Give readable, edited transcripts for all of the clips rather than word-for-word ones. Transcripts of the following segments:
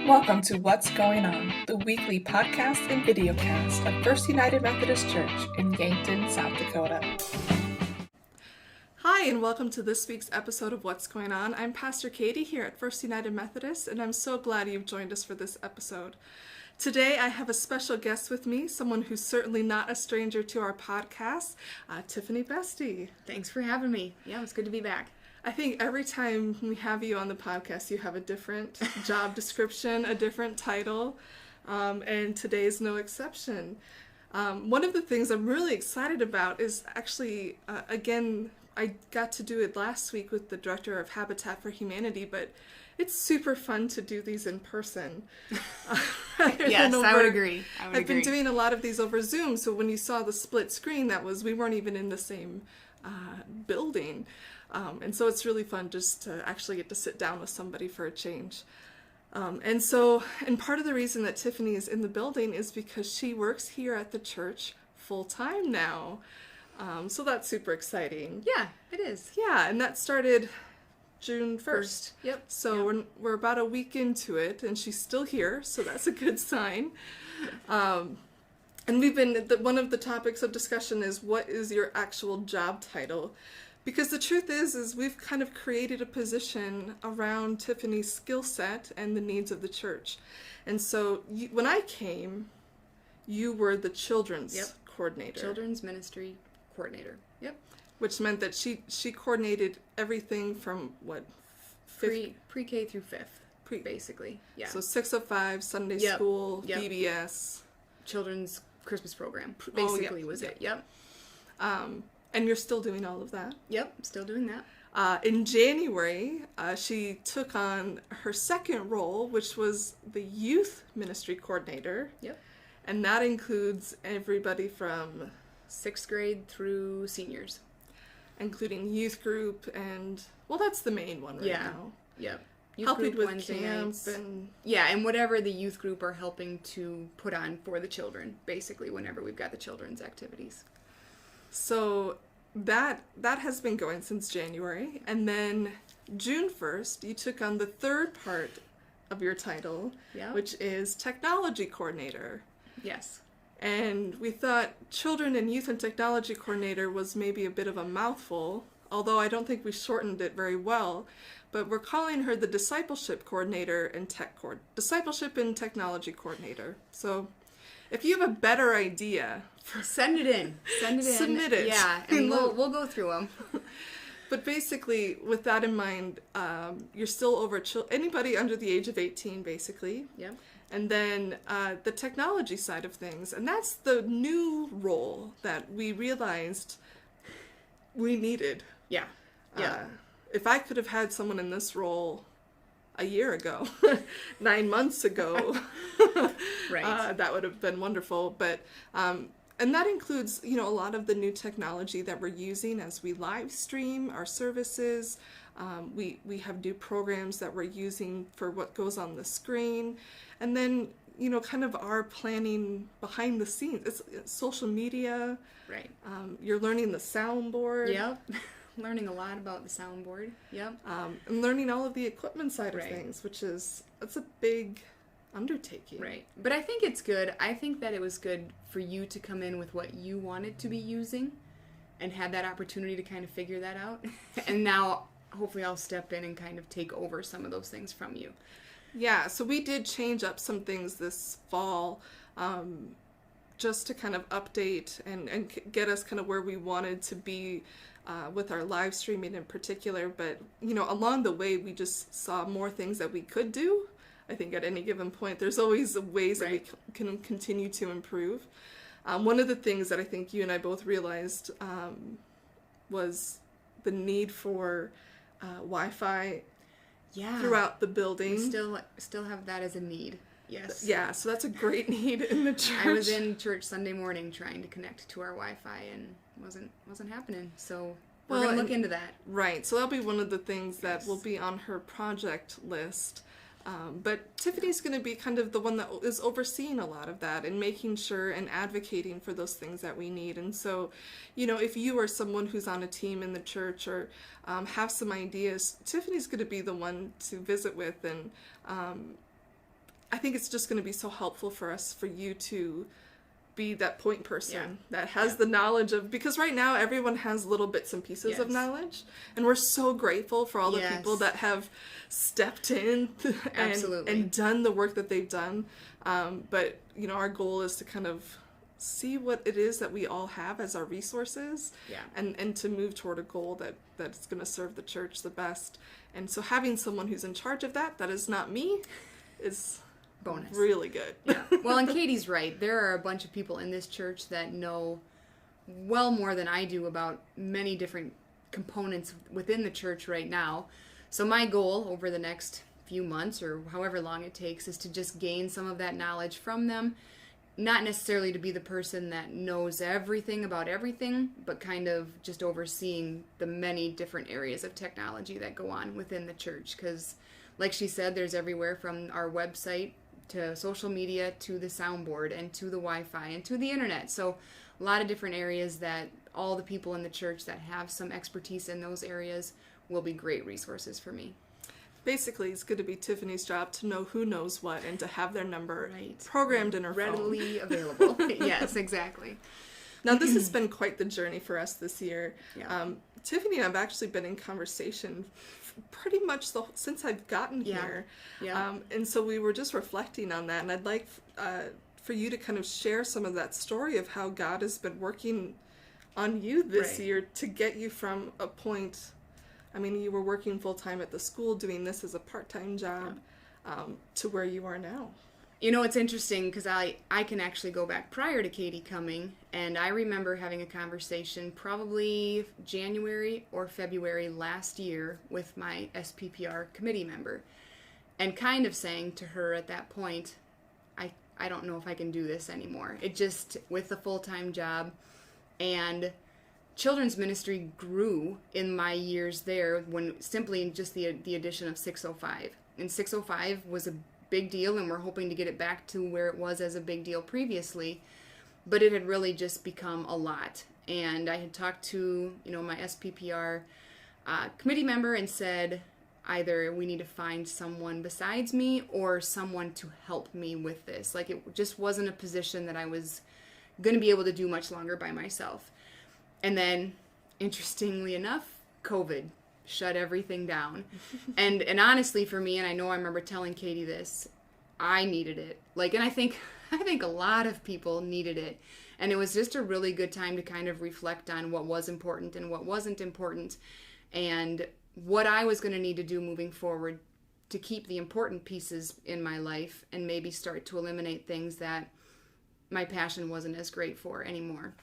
Welcome to What's Going On, the weekly podcast and videocast of First United Methodist Church in Yankton, South Dakota. Hi, and welcome to this week's episode of What's Going On. I'm Pastor Katie here at First United Methodist, and I'm so glad you've joined us for this episode. Today, I have a special guest with me, someone who's certainly not a stranger to our podcast, Tiffany Beste. Thanks for having me. Yeah, it's good to be back. I think every time we have you on the podcast, you have a different job description, a different title, and today is no exception. One of the things I'm really excited about is actually, again, I got to do it last week with the director of Habitat for Humanity, but it's super fun to do these in person. Yes, I would agree. I've been doing a lot of these over Zoom, so when you saw the split screen, we weren't even in the same building. And so it's really fun just to actually get to sit down with somebody for a change. And part of the reason that Tiffany is in the building is because she works here at the church full-time now. So that's super exciting. Yeah, it is. Yeah, and that started June 1st. Yep. So we're about a week into it, and she's still here, so that's a good sign. And one of the topics of discussion is, what is your actual job title? Because the truth is we've kind of created a position around Tiffany's skill set and the needs of the church. And so when I came, you were the children's coordinator. Children's ministry coordinator. Yep. Which meant that she coordinated everything from pre-K through 5th, basically. Yeah. So 605, Sunday school, VBS. Children's Christmas program, basically was it. Yep. And you're still doing all of that? Yep, still doing that. In January, she took on her second role, which was the youth ministry coordinator. Yep. And that includes everybody from 6th grade through seniors. Including youth group and, well, that's the main one right now. Yep. Youth helping group with Wednesday camp nights. And whatever the youth group are helping to put on for the children, basically, whenever we've got the children's activities. So that has been going since January, and then June 1st, you took on the third part of your title, which is Technology Coordinator. Yes. And we thought Children and Youth and Technology Coordinator was maybe a bit of a mouthful, although I don't think we shortened it very well, but we're calling her the Discipleship Coordinator and Discipleship and Technology Coordinator. So if you have a better idea, send it in. Submit it. Yeah, and we'll go through them. But basically, with that in mind, you're still over anybody under the age of 18, basically. Yeah. And then the technology side of things, and that's the new role that we realized we needed. Yeah. If I could have had someone in this role a year ago, 9 months ago, right. That would have been wonderful. But and that includes, a lot of the new technology that we're using as we live stream our services. We have new programs that we're using for what goes on the screen, and then kind of our planning behind the scenes. It's social media. Right. You're learning the soundboard. Yep. Learning a lot about the soundboard. Yep. And learning all of the equipment side of things, that's a big undertaking. Right. But I think it's good. I think that it was good for you to come in with what you wanted to be using and had that opportunity to kind of figure that out. And now hopefully I'll step in and kind of take over some of those things from you. Yeah, so we did change up some things this fall just to kind of update and get us kind of where we wanted to be with our live streaming in particular. But, along the way, we just saw more things that we could do. I think at any given point, there's always ways that we can continue to improve. One of the things that I think you and I both realized was the need for Wi-Fi throughout the building. We still have that as a need. Yes. Yeah, so that's a great need in the church. I was in church Sunday morning trying to connect to our Wi-Fi and wasn't happening. So we're going to look into that. Right. So that'll be one of the things that will be on her project list. But Tiffany's going to be kind of the one that is overseeing a lot of that and making sure and advocating for those things that we need. And so, if you are someone who's on a team in the church or have some ideas, Tiffany's going to be the one to visit with and I think it's just going to be so helpful for you to be that point person that has the knowledge of, because right now everyone has little bits and pieces of knowledge, and we're so grateful for all the people that have stepped in and done the work that they've done. But our goal is to kind of see what it is that we all have as our resources, and to move toward a goal that's going to serve the church the best. And so having someone who's in charge of that is not me, is bonus. Really good. Yeah. Well, and Katie's right. There are a bunch of people in this church that know well more than I do about many different components within the church right now. So my goal over the next few months, or however long it takes, is to just gain some of that knowledge from them. Not necessarily to be the person that knows everything about everything, but kind of just overseeing the many different areas of technology that go on within the church. Because, like she said, there's everywhere from our website to social media to the soundboard and to the Wi-Fi and to the internet. So a lot of different areas that all the people in the church that have some expertise in those areas will be great resources for me. Basically, it's going to be Tiffany's job to know who knows what and to have their number programmed in her readily available. Yes, exactly. Now, this has been quite the journey for us this year. Yeah. Tiffany and I have actually been in conversation pretty much since I've gotten here. Yeah. And so we were just reflecting on that, and I'd like for you to kind of share some of that story of how God has been working on you this year to get you from a point. I mean, you were working full-time at the school, doing this as a part-time job, to where you are now. It's interesting because I can actually go back prior to Katie coming, and I remember having a conversation probably January or February last year with my SPPR committee member, and kind of saying to her at that point, I don't know if I can do this anymore. It just, with the full-time job, and children's ministry grew in my years there when simply just the addition of 605. And 605 was a big deal, and we're hoping to get it back to where it was as a big deal previously, but it had really just become a lot. And I had talked to my SPPR committee member and said, either we need to find someone besides me or someone to help me with this. Like, it just wasn't a position that I was going to be able to do much longer by myself. And then, interestingly enough, COVID shut everything down. And honestly, for me, and I know I remember telling Katie this, I needed it. And I think a lot of people needed it. And it was just a really good time to kind of reflect on what was important and what wasn't important, and what I was going to need to do moving forward to keep the important pieces in my life and maybe start to eliminate things that my passion wasn't as great for anymore.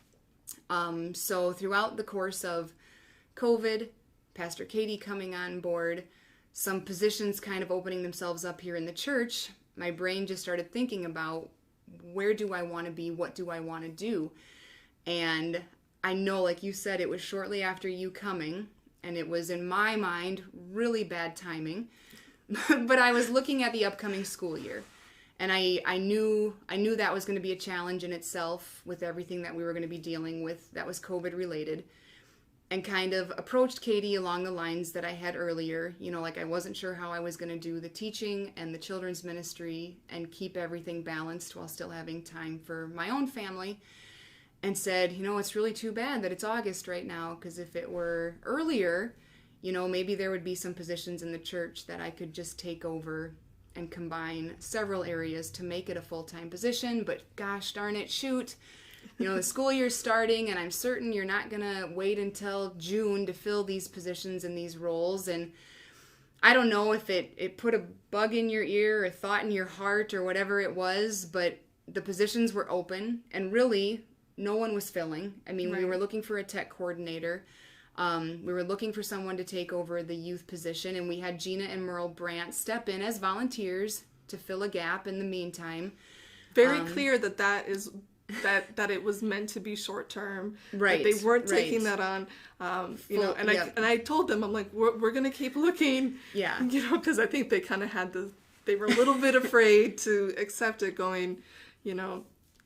So throughout the course of COVID, Pastor Katie coming on board, some positions kind of opening themselves up here in the church, my brain just started thinking about, where do I want to be? What do I want to do? And I know, like you said, it was shortly after you coming, and it was, in my mind, really bad timing. But I was looking at the upcoming school year. And I knew that was going to be a challenge in itself with everything that we were going to be dealing with that was COVID related, and kind of approached Katie along the lines that I had earlier. I wasn't sure how I was going to do the teaching and the children's ministry and keep everything balanced while still having time for my own family, and said, it's really too bad that it's August right now, because if it were earlier, maybe there would be some positions in the church that I could just take over and combine several areas to make it a full-time position. But gosh darn it, shoot, the school year's starting, and I'm certain you're not going to wait until June to fill these positions and these roles. And I don't know if it put a bug in your ear or thought in your heart or whatever it was, but the positions were open, and really no one was filling. I mean, we were looking for a tech coordinator. We were looking for someone to take over the youth position, and we had Gina and Merle Brandt step in as volunteers to fill a gap in the meantime. Very clear that it was meant to be short term. Right. That they weren't taking that on. I told them, I'm like, we're going to keep looking. Yeah. Because I think they kind of had they were a little bit afraid to accept it, going,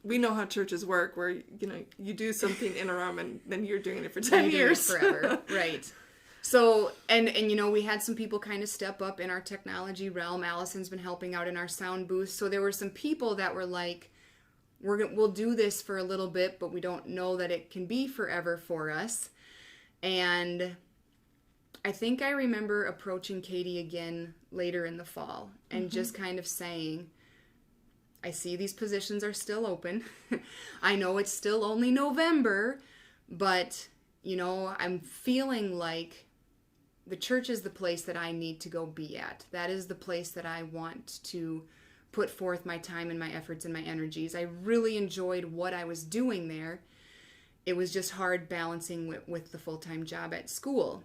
we know how churches work, where, you do something interim and then you're doing it for 10 years. Forever. Right. So, and we had some people kind of step up in our technology realm. Allison's been helping out in our sound booth. So there were some people that were like, we'll do this for a little bit, but we don't know that it can be forever for us. And I think I remember approaching Katie again later in the fall and just kind of saying, I see these positions are still open. I know it's still only November, but, I'm feeling like the church is the place that I need to go be at. That is the place that I want to put forth my time and my efforts and my energies. I really enjoyed what I was doing there. It was just hard balancing with the full-time job at school.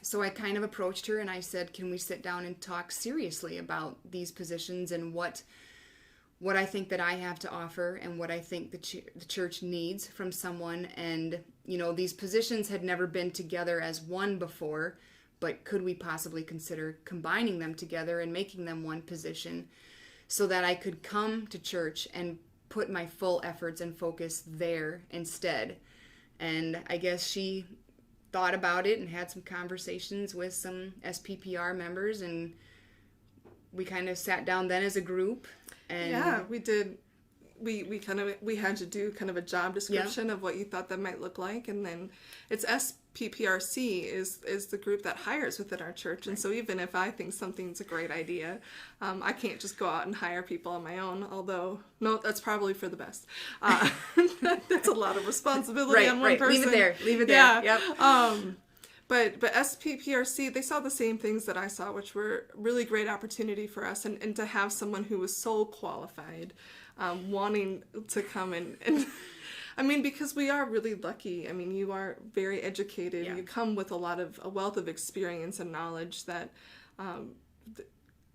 So I kind of approached her and I said, can we sit down and talk seriously about these positions and what I think that I have to offer and what I think the church needs from someone. And, these positions had never been together as one before, but could we possibly consider combining them together and making them one position so that I could come to church and put my full efforts and focus there instead. And I guess she thought about it and had some conversations with some SPPR members, and we kind of sat down then as a group. And yeah, we did. We had to do kind of a job description of what you thought that might look like, and then it's SPPRC is the group that hires within our church, and so even if I think something's a great idea, I can't just go out and hire people on my own. Although no, that's probably for the best. That's a lot of responsibility on one person. Leave it there. Yeah. Yep. But SPPRC, they saw the same things that I saw, which were really great opportunity for us, and to have someone who was so qualified, wanting to come and I mean, because we are really lucky. I mean, you are very educated. Yeah. You come with a wealth of experience and knowledge that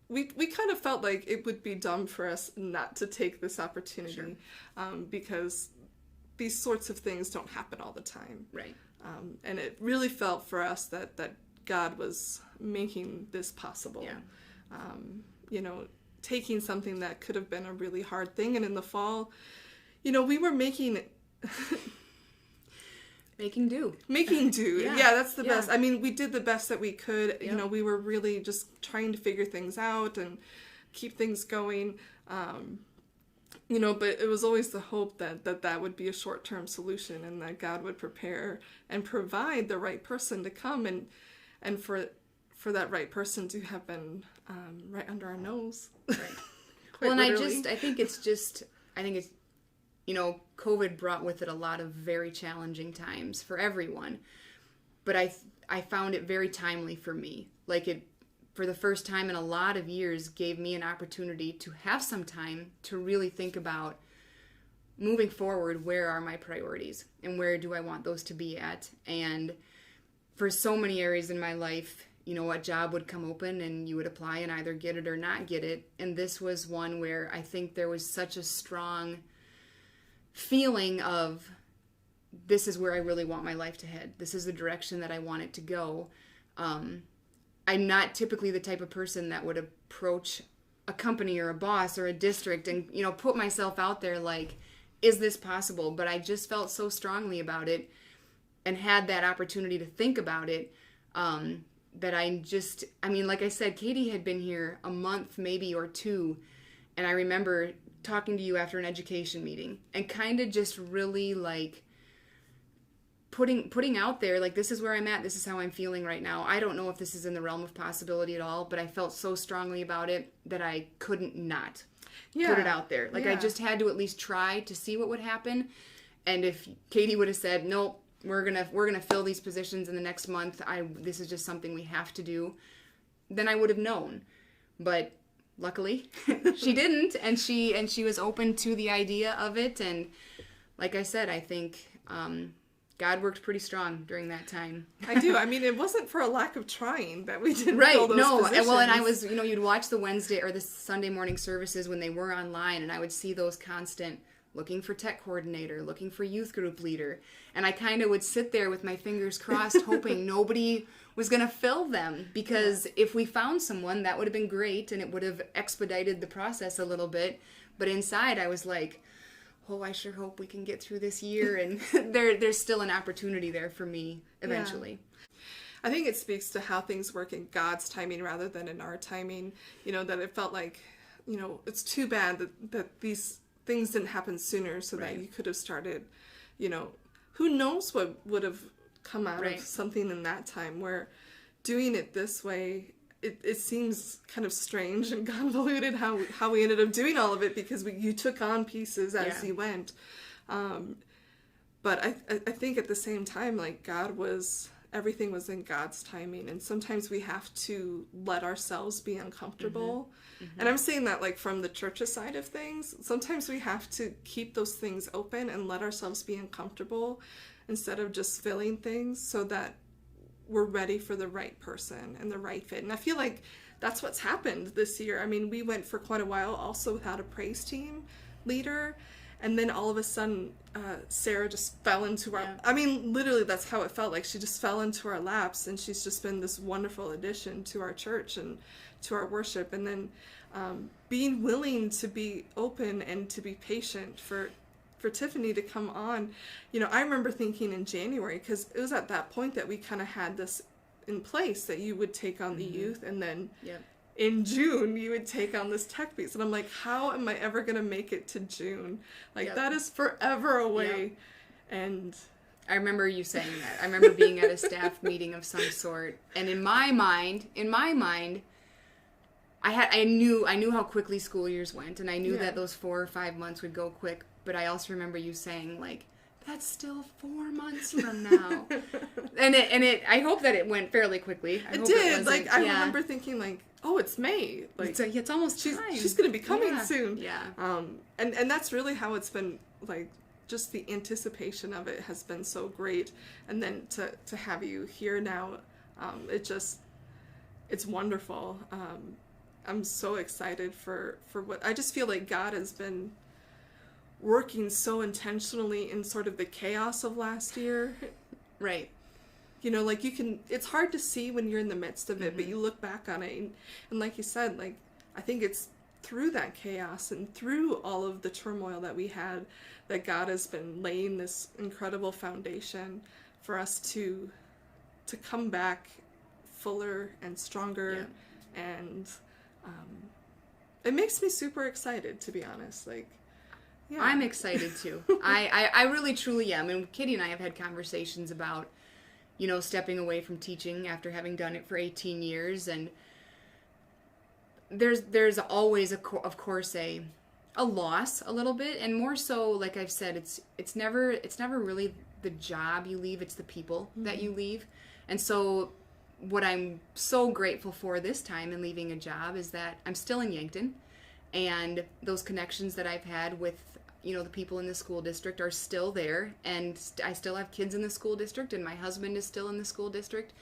we kind of felt like it would be dumb for us not to take this opportunity, because these sorts of things don't happen all the time. Right. And it really felt for us that God was making this possible. Yeah. Taking something that could have been a really hard thing. And in the fall, we were making do. Making do. Yeah, that's the best. Yeah. I mean, we did the best that we could. Yeah. We were really just trying to figure things out and keep things going. But it was always the hope that would be a short-term solution, and that God would prepare and provide the right person to come and for that right person to have been right under our nose. Right. Well, and literally. I think it's COVID brought with it a lot of very challenging times for everyone, but I found it very timely for me. Like it, for the first time in a lot of years, gave me an opportunity to have some time to really think about moving forward, where are my priorities and where do I want those to be at. And for so many areas in my life, a job would come open and you would apply and either get it or not get it. And this was one where I think there was such a strong feeling of, this is where I really want my life to head. This is the direction that I want it to go. I'm not typically the type of person that would approach a company or a boss or a district and, put myself out there like, is this possible? But I just felt so strongly about it and had that opportunity to think about it, that like I said, Katie had been here a month maybe or two, and I remember talking to you after an education meeting and kind of just really like putting out there, like, this is where I'm at, this is how I'm feeling right now. I don't know if this is in the realm of possibility at all, but I felt so strongly about it that I couldn't not put it out there. Like, I just had to at least try to see what would happen. And if Katie would have said, nope, we're gonna fill these positions in the next month, this is just something we have to do, then I would have known. But luckily, she didn't, and she was open to the idea of it. And like I said, I think God worked pretty strong during that time. I do. I mean, it wasn't for a lack of trying that we didn't fill those positions. Well, and I was, you'd watch the Wednesday or the Sunday morning services when they were online, and I would see those constant looking for tech coordinator, looking for youth group leader, and I kind of would sit there with my fingers crossed, hoping nobody was going to fill them, because if we found someone, that would have been great, and it would have expedited the process a little bit. But inside, I was like, oh, I sure hope we can get through this year, and there's still an opportunity there for me eventually. I think it speaks to how things work in God's timing rather than in our timing. That it felt like, it's too bad that these things didn't happen sooner so that you could have started, who knows what would have come out of something in that time, where doing it this way, it seems kind of strange and convoluted how we ended up doing all of it, because you took on pieces as you went. But I think at the same time, like, everything was in God's timing, and sometimes we have to let ourselves be uncomfortable. And I'm saying that, like, from the church's side of things. Sometimes we have to keep those things open and let ourselves be uncomfortable instead of just filling things, so that we're ready for the right person and the right fit. And I feel like that's what's happened this year. I mean, we went for quite a while also without a praise team leader. And then all of a sudden, Sarah just fell into our... I mean, literally, that's how it felt. Like, she just fell into our laps, and she's just been this wonderful addition to our church and to our worship. And then being willing to be open and to be patient for Tiffany to come on. I remember thinking in January, because it was at that point that we kind of had this in place, that you would take on the youth, and then... in June, you would take on this tech piece. And I'm like, how am I ever going to make it to June? Like, that is forever away. And I remember you saying that. I remember being at a staff meeting of some sort. And in my mind, I knew how quickly school years went. And I knew that those 4 or 5 months would go quick. But I also remember you saying, like, that's still 4 months from now. and I hope that it went fairly quickly. It did. Like, I remember thinking, like, oh, it's May. Like, it's almost time. She's going to be coming soon. Yeah. And that's really how it's been, like, just the anticipation of it has been so great. And then to have you here now, it's wonderful. I'm so excited for what, I just feel like God has been working so intentionally in sort of the chaos of last year. Right. Like, it's hard to see when you're in the midst of it, but you look back on it, and like you said, like, I think it's through that chaos and through all of the turmoil that we had that God has been laying this incredible foundation for us to come back fuller and stronger. And it makes me super excited, to be honest. Like, I'm excited too. I really truly am. And Kitty and I have had conversations about, stepping away from teaching after having done it for 18 years. And there's always, of course, a loss a little bit. And more so, like I've said, it's never really the job you leave, it's the people that you leave. And so what I'm so grateful for this time in leaving a job is that I'm still in Yankton. And those connections that I've had with the people in the school district are still there, and I still have kids in the school district, and my husband is still in the school district.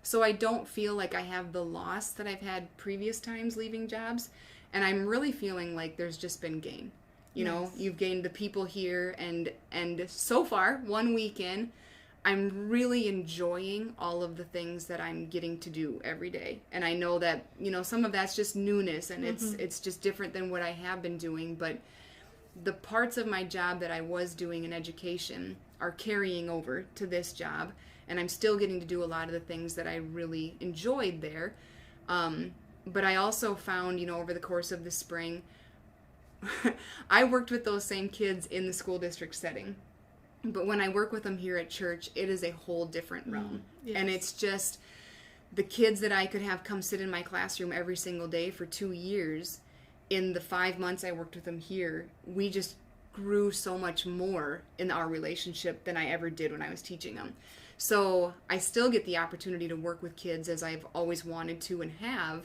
So I don't feel like I have the loss that I've had previous times leaving jobs, and I'm really feeling like there's just been gain. You've gained the people here, and so far, 1 week in, I'm really enjoying all of the things that I'm getting to do every day. And I know that, some of that's just newness, and it's just different than what I have been doing, but the parts of my job that I was doing in education are carrying over to this job, and I'm still getting to do a lot of the things that I really enjoyed there. But I also found, over the course of the spring, I worked with those same kids in the school district setting. But when I work with them here at church, it is a whole different realm. Yes. And it's just the kids that I could have come sit in my classroom every single day for 2 years. In the 5 months I worked with them here, we just grew so much more in our relationship than I ever did when I was teaching them. So I still get the opportunity to work with kids as I've always wanted to and have,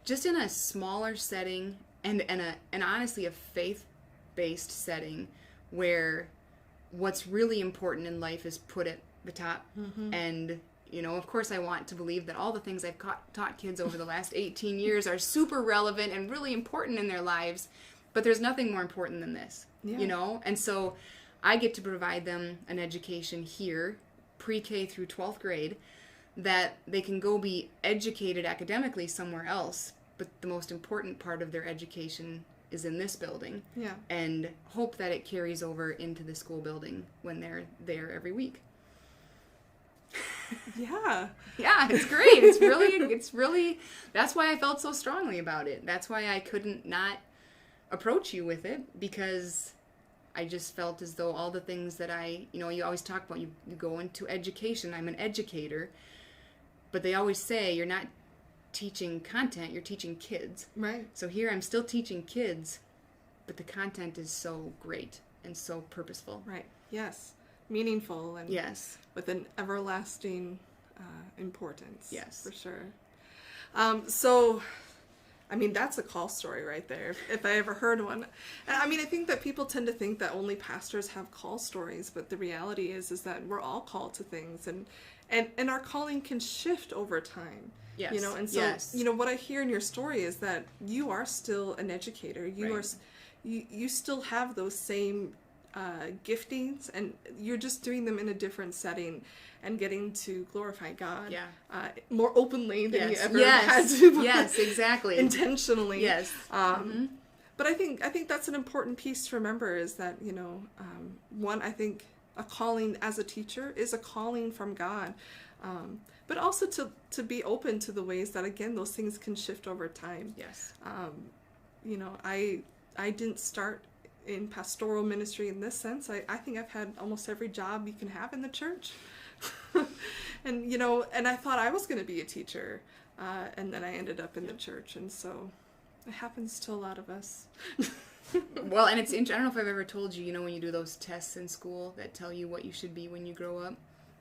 just in a smaller setting and honestly a faith-based setting where what's really important in life is put at the top. And of course I want to believe that all the things I've taught kids over the last 18 years are super relevant and really important in their lives, but there's nothing more important than this, And so I get to provide them an education here, pre-K through 12th grade, that they can go be educated academically somewhere else, but the most important part of their education is in this building. And hope that it carries over into the school building when they're there every week. Yeah. Yeah, it's great. It's really, that's why I felt so strongly about it. That's why I couldn't not approach you with it, because I just felt as though all the things that you always talk about, you go into education. I'm an educator, but they always say you're not teaching content, you're teaching kids. Right. So here I'm still teaching kids, but the content is so great and so purposeful. Right. Yes. Meaningful and yes, with an everlasting importance. Yes. For sure. So, I mean, that's a call story right there, if I ever heard one. I mean, I think that people tend to think that only pastors have call stories, but the reality is that we're all called to things, and our calling can shift over time. Yes. You know, and so, yes. you know, what I hear in your story is that you are still an educator. You right. you still have those same giftings, and you're just doing them in a different setting and getting to glorify God more openly than you ever had to. Yes, exactly. Intentionally. Yes. But I think that's an important piece to remember, is that, you know, one, I think a calling as a teacher is a calling from God. But also to be open to the ways that, again, those things can shift over time. Yes. You know, I didn't start in pastoral ministry in this sense. I think I've had almost every job you can have in the church. And, you know, and I thought I was going to be a teacher. And then I ended up in the church. And so it happens to a lot of us. Well, and it's interesting. I don't know if I've ever told you, you know, when you do those tests in school that tell you what you should be when you grow up,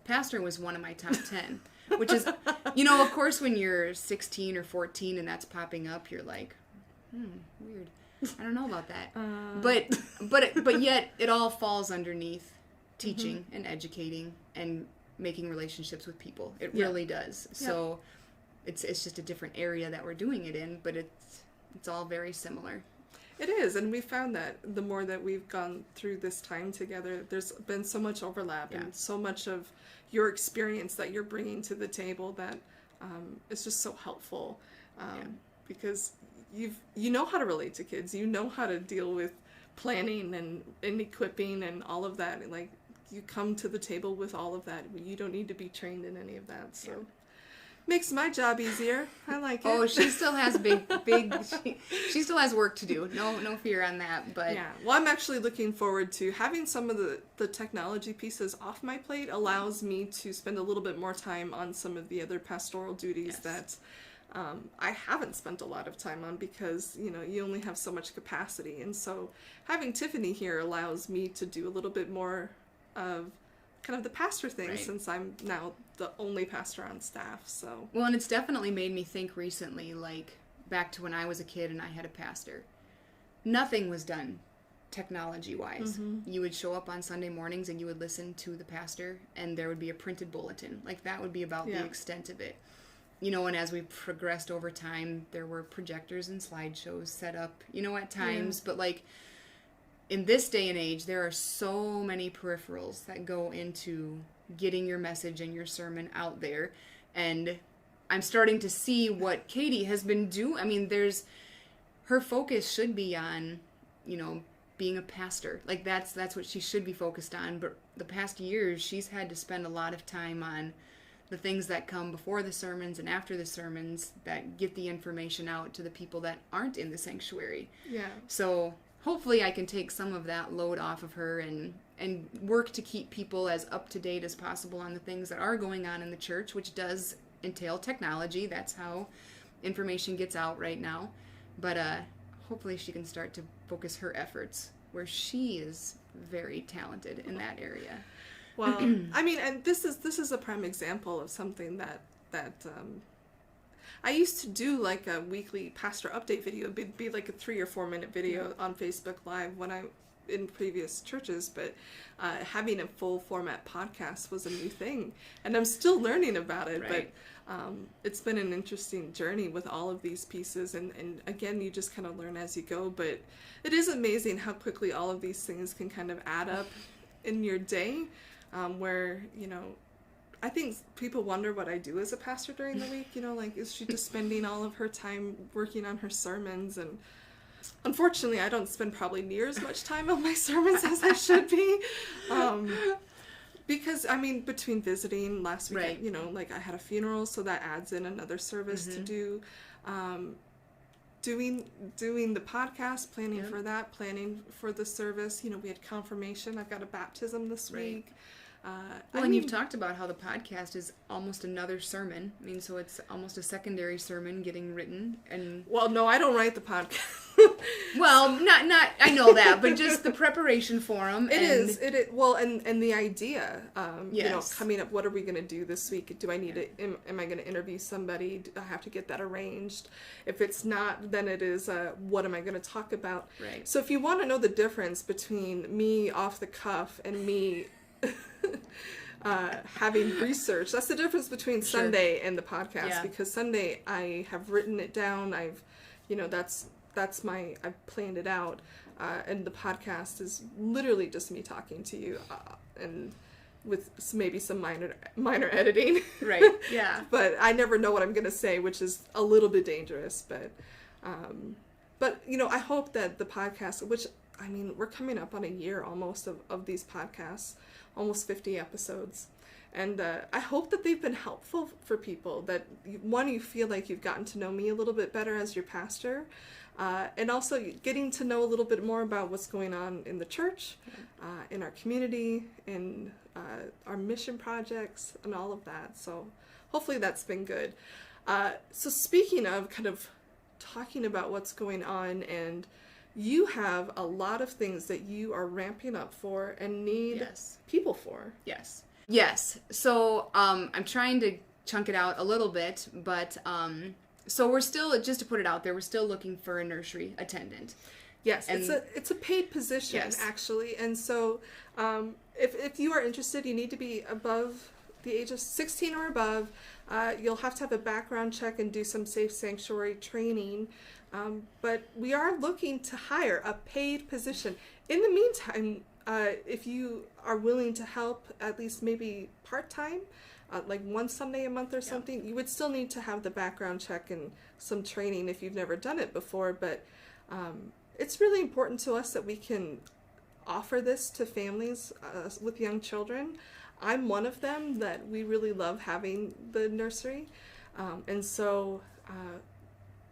pastor was one of my top 10, which is, you know, of course, when you're 16 or 14 and that's popping up, you're like, weird. I don't know about that. But yet it all falls underneath teaching and educating and making relationships with people. It really does. So it's just a different area that we're doing it in, but it's all very similar. It is, and we found that the more that we've gone through this time together, there's been so much overlap and so much of your experience that you're bringing to the table that is just so helpful, because you know how to relate to kids, you know how to deal with planning and equipping and all of that. Like, you come to the table with all of that. You don't need to be trained in any of that, so. Makes my job easier. I like it. Oh, she still has she still has work to do. No fear on that. But yeah, well, I'm actually looking forward to having some of the technology pieces off my plate. Allows me to spend a little bit more time on some of the other pastoral duties that I haven't spent a lot of time on, because, you know, you only have so much capacity. And so having Tiffany here allows me to do a little bit more of kind of the pastor thing, since I'm now the only pastor on staff. So well, and it's definitely made me think recently, like back to when I was a kid and I had a pastor. Nothing was done technology wise. You would show up on Sunday mornings and you would listen to the pastor, and there would be a printed bulletin. Like, that would be about the extent of it. You know, and as we progressed over time, there were projectors and slideshows set up, you know, at times, but like, in this day and age, there are so many peripherals that go into getting your message and your sermon out there. And I'm starting to see what Katie has been doing. I mean, her focus should be on, you know, being a pastor. Like, that's what she should be focused on. But the past years, she's had to spend a lot of time on the things that come before the sermons and after the sermons that get the information out to the people that aren't in the sanctuary. Yeah. So hopefully I can take some of that load off of her and work to keep people as up to date as possible on the things that are going on in the church, which does entail technology. That's how information gets out right now. But hopefully she can start to focus her efforts where she is very talented in that area. Well, I mean, and this is a prime example of something that I used to do, like a weekly pastor update video. It'd be like a 3 or 4 minute video on Facebook Live when I in previous churches, but having a full format podcast was a new thing, and I'm still learning about it. Right. But it's been an interesting journey with all of these pieces, and again, you just kind of learn as you go. But it is amazing how quickly all of these things can kind of add up in your day. Where, you know, I think people wonder what I do as a pastor during the week. You know, like, is she just spending all of her time working on her sermons? And unfortunately, I don't spend probably near as much time on my sermons as I should be. Because, I mean, between visiting last weekend, Right. you know, like I had a funeral, so that adds in another service to do. Doing the podcast, planning Yep. for that, planning for the service. You know, we had confirmation. I've got a baptism this Right. week. Well, and you've talked about how the podcast is almost another sermon. I mean, so it's almost a secondary sermon getting written, and Well, no, I don't write the podcast. well, not I know that, but just the preparation for them. It is. Well, and the idea, you know, Yes. coming up, what are we going to do this week? Do I need to, am I going to interview somebody? Do I have to get that arranged? If it's not, then it is, what am I going to talk about? Right. So if you want to know the difference between me off the cuff and me having research, that's the difference between Sure. Sunday and the podcast. Yeah. Because Sunday, I have written it down. You know, I've planned it out. And the podcast is literally just me talking to you, and with maybe some minor editing. Right. Yeah. But I never know what I'm going to say, which is a little bit dangerous. But you know, I hope that the podcast, which, I mean, we're coming up on a year almost of these podcasts, almost 50 episodes. And I hope that they've been helpful for people, that one, you feel like you've gotten to know me a little bit better as your pastor, and also getting to know a little bit more about what's going on in the church, in our community, in our mission projects, and all of that. So hopefully that's been good. So speaking of kind of talking about what's going on, and you have a lot of things that you are ramping up for and need Yes. people for. Yes. Yes. So I'm trying to chunk it out a little bit, but so we're still, just to put it out there, we're still looking for a nursery attendant. Yes, And- it's a paid position, Yes. actually, and so if you are interested, you need to be above the age of 16 or above. You'll have to have a background check and do some safe sanctuary training, but we are looking to hire a paid position. In the meantime, if you are willing to help, at least maybe part-time, like one Sunday a month or something, you would still need to have the background check and some training if you've never done it before, but it's really important to us that we can offer this to families with young children. I'm one of them that we really love having the nursery, and so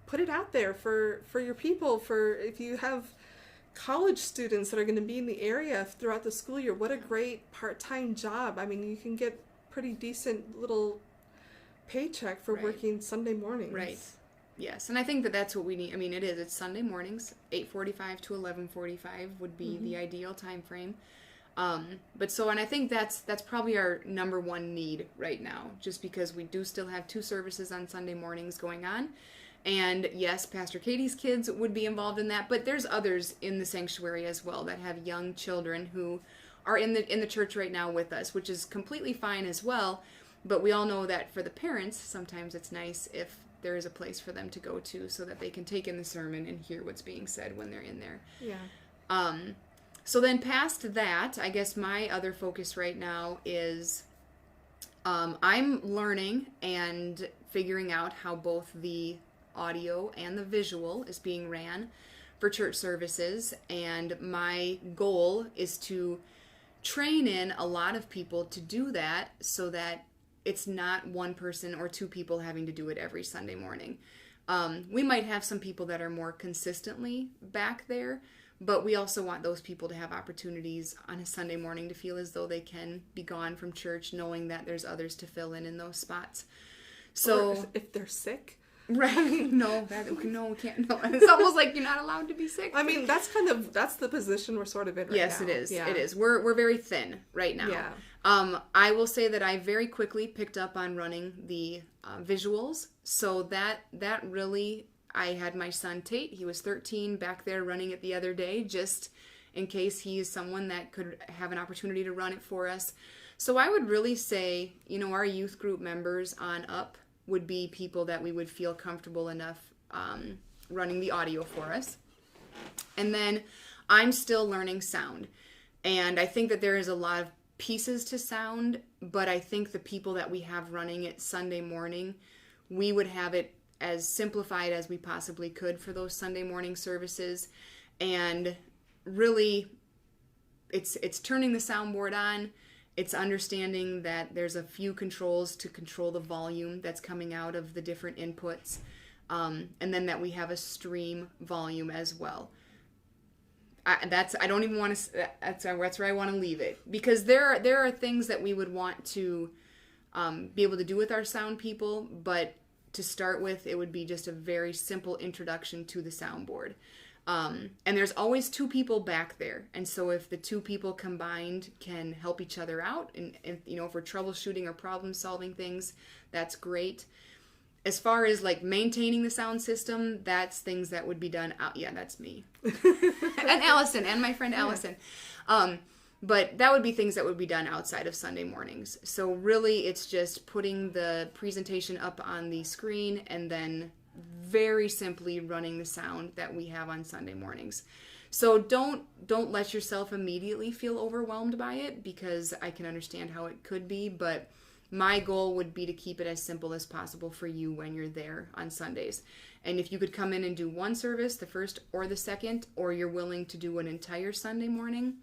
put it out there for your people, for if you have college students that are going to be in the area throughout the school year. What a great part-time job. I mean, you can get pretty decent little paycheck for Right. working Sunday mornings. Right. Yes, and I think that that's what we need. I mean, it's Sunday mornings, 8:45 to 11:45 would be the ideal time frame. But so, and I think that's probably our number one need right now, just because we do still have 2 services on Sunday mornings going on. And yes, Pastor Katie's kids would be involved in that, but there's others in the sanctuary as well that have young children who are in the church right now with us, which is completely fine as well. But we all know that for the parents, sometimes it's nice if there is a place for them to go to so that they can take in the sermon and hear what's being said when they're in there. Yeah. So then past that, I guess my other focus right now is I'm learning and figuring out how both the audio and the visual is being ran for church services, and my goal is to train in a lot of people to do that so that it's not one person or 2 people having to do it every Sunday morning. We might have some people that are more consistently back there, but we also want those people to have opportunities on a Sunday morning to feel as though they can be gone from church, knowing that there's others to fill in those spots. So Or if they're sick. right, no, we can't. No, it's almost like you're not allowed to be sick. I mean, that's the position we're sort of in right Yes, now. it is. Yeah. It is. We're very thin right now. Yeah. I will say that I very quickly picked up on running the visuals. So that really, I had my son Tate. He was 13 back there running it the other day, just in case he is someone that could have an opportunity to run it for us. So I would really say, our youth group members on up would be people that we would feel comfortable enough running the audio for us. And then I'm still learning sound. And I think that there is a lot of pieces to sound, but I think the people that we have running it Sunday morning, we would have it as simplified as we possibly could for those Sunday morning services. And really, it's turning the soundboard on It's understanding that there's a few controls to control the volume that's coming out of the different inputs, and then that we have a stream volume as well. I don't even want to. That's where I want to leave it, because there are things that we would want to be able to do with our sound people, but to start with, it would be just a very simple introduction to the soundboard. And there's always two people back there. And so if the two people combined can help each other out, and if we're troubleshooting or problem solving things, that's great. As far as like maintaining the sound system, that's things that would be done out. Yeah, that's me. And Allison, and my friend Allison. But that would be things that would be done outside of Sunday mornings. So really, it's just putting the presentation up on the screen and then very simply running the sound that we have on Sunday mornings. So don't let yourself immediately feel overwhelmed by it, because I can understand how it could be, but my goal would be to keep it as simple as possible for you when you're there on Sundays. And if you could come in and do one service, the first or the second, or you're willing to do an entire Sunday morning,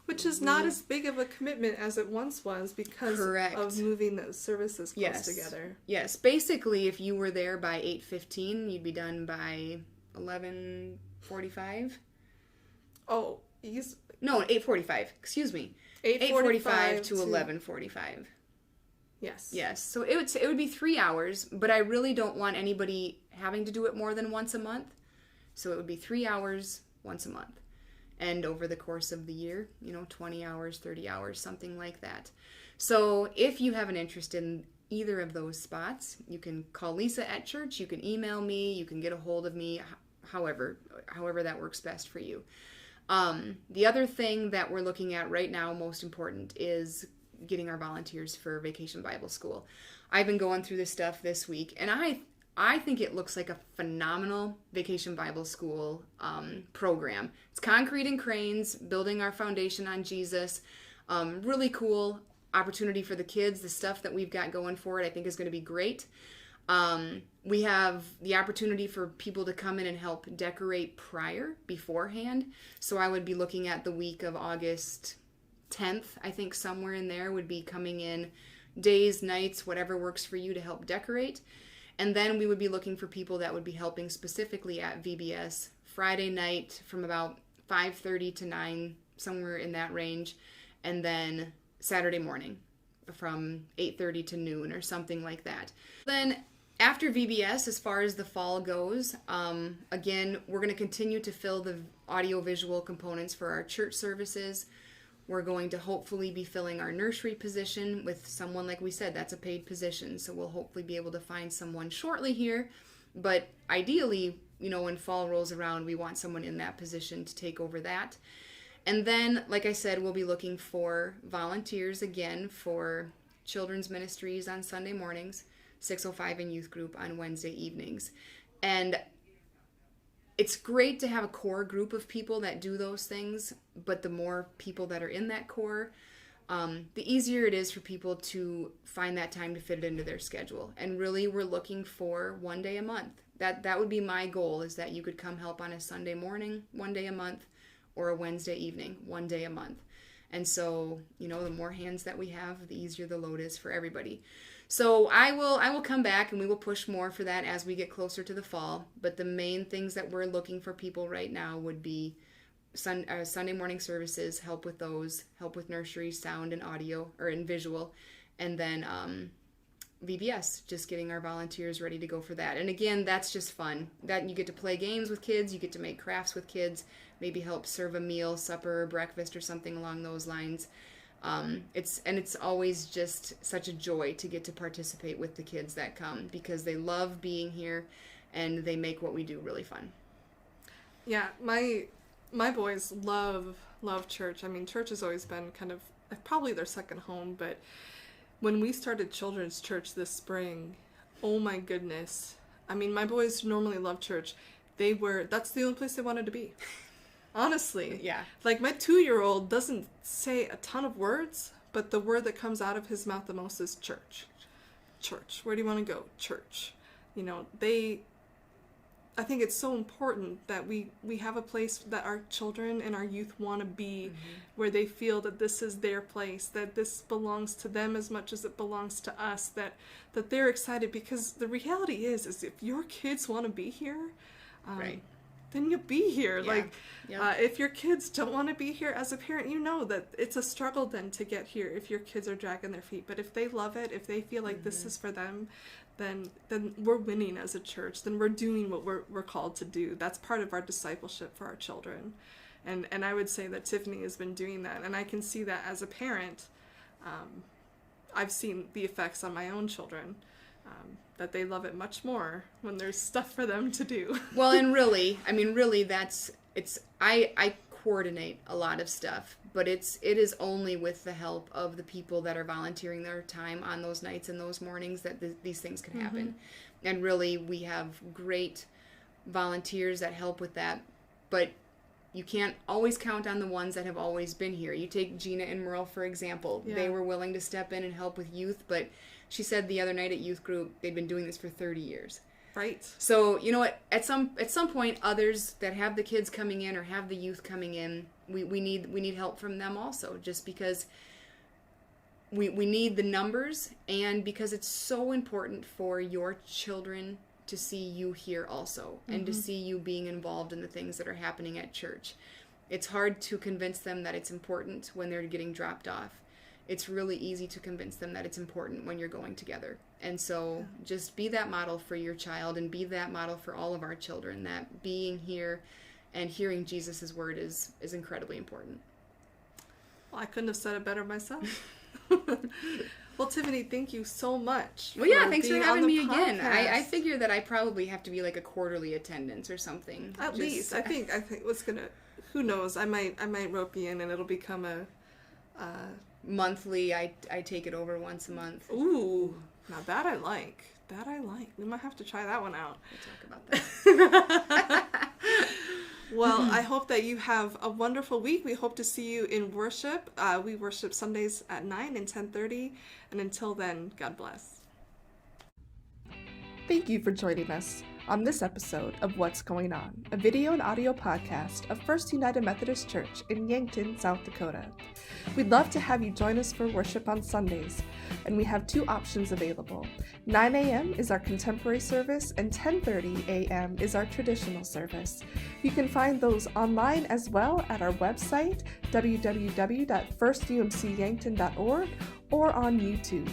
which is not as big of a commitment as it once was, because Correct. Of moving those services close together. Yes. Basically, if you were there by 8:15, you'd be done by 11:45. Oh, no, 8:45. Excuse me. 8:45 to 11:45. Yes. Yes. So it would be 3 hours, but I really don't want anybody having to do it more than once a month. So it would be 3 hours once a month. And over the course of the year, 20 hours, 30 hours, something like that. So if you have an interest in either of those spots, you can call Lisa at church, you can email me, you can get a hold of me, however that works best for you. The other thing that we're looking at right now, most important, is getting our volunteers for Vacation Bible School. I've been going through this stuff this week, and I think it looks like a phenomenal Vacation Bible School program. It's concrete and cranes, building our foundation on Jesus. Really cool opportunity for the kids. The stuff that we've got going for it, I think, is going to be great. We have the opportunity for people to come in and help decorate beforehand. So I would be looking at the week of August 10th, I think somewhere in there would be coming in days, nights, whatever works for you to help decorate. And then we would be looking for people that would be helping specifically at VBS Friday night from about 5:30 to 9, somewhere in that range. And then Saturday morning from 8:30 to noon or something like that. Then after VBS, as far as the fall goes, again, we're going to continue to fill the audio-visual components for our church services. We're going to hopefully be filling our nursery position with someone, like we said, that's a paid position. So we'll hopefully be able to find someone shortly here. But ideally, when fall rolls around, we want someone in that position to take over that. And then, like I said, we'll be looking for volunteers again for children's ministries on Sunday mornings, 605 and youth group on Wednesday evenings. And it's great to have a core group of people that do those things, but the more people that are in that core, the easier it is for people to find that time to fit it into their schedule. And really, we're looking for one day a month. That would be my goal, is that you could come help on a Sunday morning, one day a month, or a Wednesday evening, one day a month. And so, the more hands that we have, the easier the load is for everybody. So I will come back and we will push more for that as we get closer to the fall. But the main things that we're looking for people right now would be Sunday morning services, help with those, help with nursery, sound and audio, or in visual, and then VBS, just getting our volunteers ready to go for that. And again, that's just fun. That you get to play games with kids, you get to make crafts with kids, maybe help serve a meal, supper, breakfast, or something along those lines. It's always just such a joy to get to participate with the kids that come, because they love being here and they make what we do really fun. Yeah, my boys love church. I mean, church has always been kind of probably their second home, but when we started children's church this spring, oh my goodness. I mean, my boys normally love church. That's the only place they wanted to be. Honestly. Yeah. Like, my 2-year-old doesn't say a ton of words, but the word that comes out of his mouth the most is church. Church. Where do you want to go? Church. I think it's so important that we have a place that our children and our youth want to be, where they feel that this is their place, that this belongs to them as much as it belongs to us, that they're excited, because the reality is if your kids want to be here, Right. then you'll be here. Yeah. Like, Yep. if your kids don't want to be here, as a parent, you know that it's a struggle then to get here if your kids are dragging their feet. But if they love it, if they feel like this is for them, then we're winning as a church. Then we're doing what we're called to do. That's part of our discipleship for our children. And I would say that Tiffany has been doing that. And I can see that as a parent. I've seen the effects on my own children. That they love it much more when there's stuff for them to do. Well, and really, I coordinate a lot of stuff, but it is only with the help of the people that are volunteering their time on those nights and those mornings that these things can happen. And really, we have great volunteers that help with that, but you can't always count on the ones that have always been here. You take Gina and Merle, for example. Yeah. They were willing to step in and help with youth, but she said the other night at youth group, they'd been doing this for 30 years. Right. So, you know what, at some point, others that have the kids coming in or have the youth coming in, we need help from them also, just because we need the numbers, and because it's so important for your children to see you here also, and to see you being involved in the things that are happening at church. It's hard to convince them that it's important when they're getting dropped off. It's really easy to convince them that it's important when you're going together. And so just be that model for your child, and be that model for all of our children, that being here and hearing Jesus' word is incredibly important. Well, I couldn't have said it better myself. Well, Tiffany, thank you so much. Well, yeah, thanks for being having on me the again. I podcast. figure that I probably have to be like a quarterly attendance or something. At least, I think what's gonna, who knows? I might rope you in, and it'll become a. Monthly, I take it over once a month. Ooh, now that I like. We might have to try that one out. We'll talk about that. Well, I hope that you have a wonderful week. We hope to see you in worship. We worship Sundays at 9 and 10:30. And until then, God bless. Thank you for joining us on this episode of What's Going On, a video and audio podcast of First United Methodist Church in Yankton, South Dakota. We'd love to have you join us for worship on Sundays, and we have two options available. 9 a.m. is our contemporary service, and 10:30 a.m. is our traditional service. You can find those online as well at our website, www.firstumcyankton.org, or on YouTube.